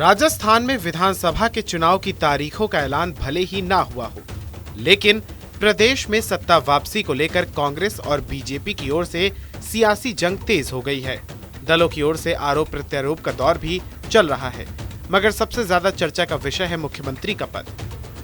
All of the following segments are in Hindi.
राजस्थान में विधानसभा के चुनाव की तारीखों का ऐलान भले ही ना हुआ हो, लेकिन प्रदेश में सत्ता वापसी को लेकर कांग्रेस और बीजेपी की ओर से सियासी जंग तेज हो गई है। दलों की ओर से आरोप प्रत्यारोप का दौर भी चल रहा है, मगर सबसे ज्यादा चर्चा का विषय है मुख्यमंत्री का पद।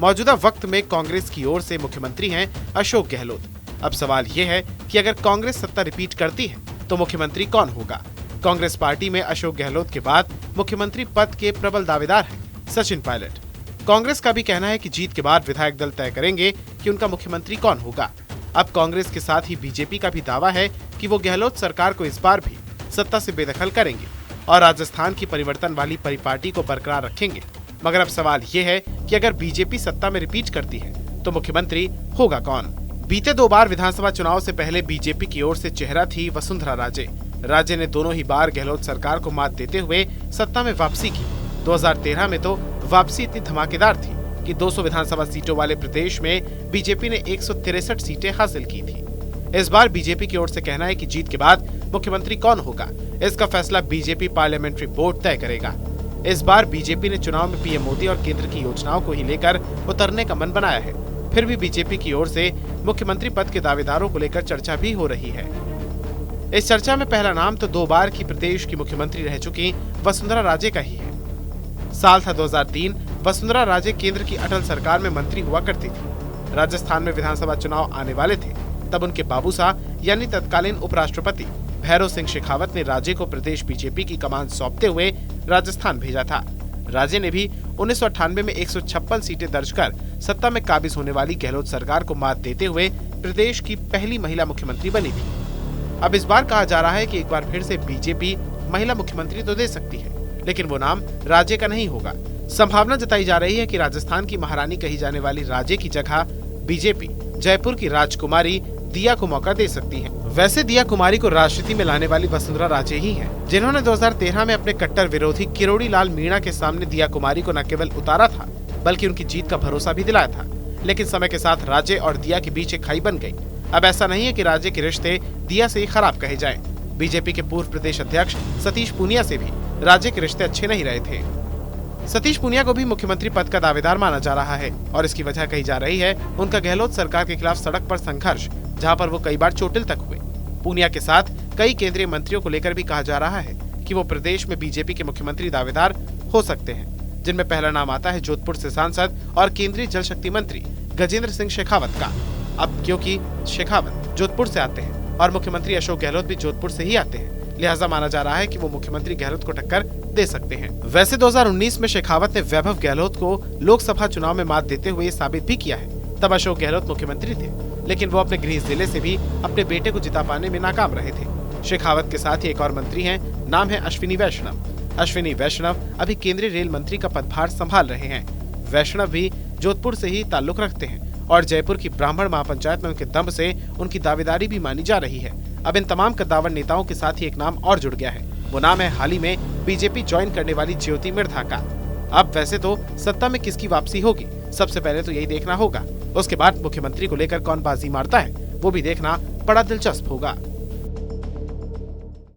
मौजूदा वक्त में कांग्रेस की ओर से मुख्यमंत्री हैं अशोक गहलोत। अब सवाल ये है कि अगर कांग्रेस सत्ता रिपीट करती है तो मुख्यमंत्री कौन होगा। कांग्रेस पार्टी में अशोक गहलोत के बाद मुख्यमंत्री पद के प्रबल दावेदार हैं सचिन पायलट। कांग्रेस का भी कहना है कि जीत के बाद विधायक दल तय करेंगे कि उनका मुख्यमंत्री कौन होगा। अब कांग्रेस के साथ ही बीजेपी का भी दावा है कि वो गहलोत सरकार को इस बार भी सत्ता से बेदखल करेंगे और राजस्थान की परिवर्तन वाली परिपाटी को बरकरार रखेंगे। मगर अब सवाल ये है कि अगर बीजेपी सत्ता में रिपीट करती है तो मुख्यमंत्री होगा कौन। बीते 2 बार विधानसभा चुनाव से पहले बीजेपी की ओर से चेहरा थी वसुंधरा राजे। राज्य ने दोनों ही बार गहलोत सरकार को मात देते हुए सत्ता में वापसी की। 2013 में तो वापसी इतनी धमाकेदार थी कि 200 विधानसभा सीटों वाले प्रदेश में बीजेपी ने 163 सीटें हासिल की थी। इस बार बीजेपी की ओर से कहना है कि जीत के बाद मुख्यमंत्री कौन होगा, इसका फैसला बीजेपी पार्लियामेंट्री बोर्ड तय करेगा। इस बार बीजेपी ने चुनाव में पीएम मोदी और केंद्र की योजनाओं को ही लेकर उतरने का मन बनाया है। फिर भी बीजेपी की ओर से मुख्यमंत्री पद के दावेदारों को लेकर चर्चा भी हो रही है। इस चर्चा में पहला नाम तो 2 बार की प्रदेश की मुख्यमंत्री रह चुकी वसुंधरा राजे का ही है। साल था 2003। वसुंधरा राजे केंद्र की अटल सरकार में मंत्री हुआ करती थी। राजस्थान में विधानसभा चुनाव आने वाले थे, तब उनके बाबू साहब यानी तत्कालीन उपराष्ट्रपति भैरव सिंह शेखावत ने राजे को प्रदेश बीजेपी की कमान सौंपते हुए राजस्थान भेजा था। राजे ने भी 1998 में 156 सीटें दर्ज कर सत्ता में काबिज होने वाली गहलोत सरकार को मात देते हुए प्रदेश की पहली महिला मुख्यमंत्री बनी थी। अब इस बार कहा जा रहा है कि एक बार फिर से बीजेपी महिला मुख्यमंत्री तो दे सकती है, लेकिन वो नाम राजे का नहीं होगा। संभावना जताई जा रही है कि राजस्थान की महारानी कही जाने वाली राजे की जगह बीजेपी जयपुर की राजकुमारी दिया को मौका दे सकती है। वैसे दिया कुमारी को राजनीति में लाने वाली वसुंधरा राजे ही हैं, जिन्होंने 2013 में अपने कट्टर विरोधी किरोड़ी लाल मीणा के सामने दिया कुमारी को न केवल उतारा था, बल्कि उनकी जीत का भरोसा भी दिलाया था। लेकिन समय के साथ राजे और दिया के बीच एक खाई बन गई। अब ऐसा नहीं है कि राजे के रिश्ते दिया से ही खराब कहे जाएं। बीजेपी के पूर्व प्रदेश अध्यक्ष सतीश पूनिया से भी राजे के रिश्ते अच्छे नहीं रहे थे। सतीश पूनिया को भी मुख्यमंत्री पद का दावेदार माना जा रहा है और इसकी वजह कही जा रही है उनका गहलोत सरकार के खिलाफ सड़क पर संघर्ष, जहां पर वो कई बार चोटिल तक हुए। पूनिया के साथ कई केंद्रीय मंत्रियों को लेकर भी कहा जा रहा है कि वो प्रदेश में बीजेपी के मुख्यमंत्री दावेदार हो सकते हैं, जिनमें पहला नाम आता है जोधपुर से सांसद और केंद्रीय जल शक्ति मंत्री गजेंद्र सिंह शेखावत का। अब क्योंकि शेखावत जोधपुर से आते हैं और मुख्यमंत्री अशोक गहलोत भी जोधपुर से ही आते हैं, लिहाजा माना जा रहा है कि वो मुख्यमंत्री गहलोत को टक्कर दे सकते हैं। वैसे 2019 में शेखावत ने वैभव गहलोत को लोकसभा चुनाव में मात देते हुए साबित भी किया है। तब अशोक गहलोत मुख्यमंत्री थे, लेकिन वो अपने गृह जिले से भी अपने बेटे को जिता पाने में नाकाम रहे थे। शेखावत के साथ ही एक और मंत्री हैं, नाम है अश्विनी वैष्णव। अश्विनी वैष्णव अभी केंद्रीय रेल मंत्री का पदभार संभाल रहे हैं। वैष्णव भी जोधपुर से ही ताल्लुक रखते हैं और जयपुर की ब्राह्मण महापंचायत में उनके दम से उनकी दावेदारी भी मानी जा रही है। अब इन तमाम कद्दावर नेताओं के साथ ही एक नाम और जुड़ गया है। वो नाम है हाल ही में बीजेपी ज्वाइन करने वाली ज्योति मिर्धा का। अब वैसे तो सत्ता में किसकी वापसी होगी, सबसे पहले तो यही देखना होगा। उसके बाद मुख्यमंत्री को लेकर कौन बाजी मारता है, वो भी देखना बड़ा दिलचस्प होगा।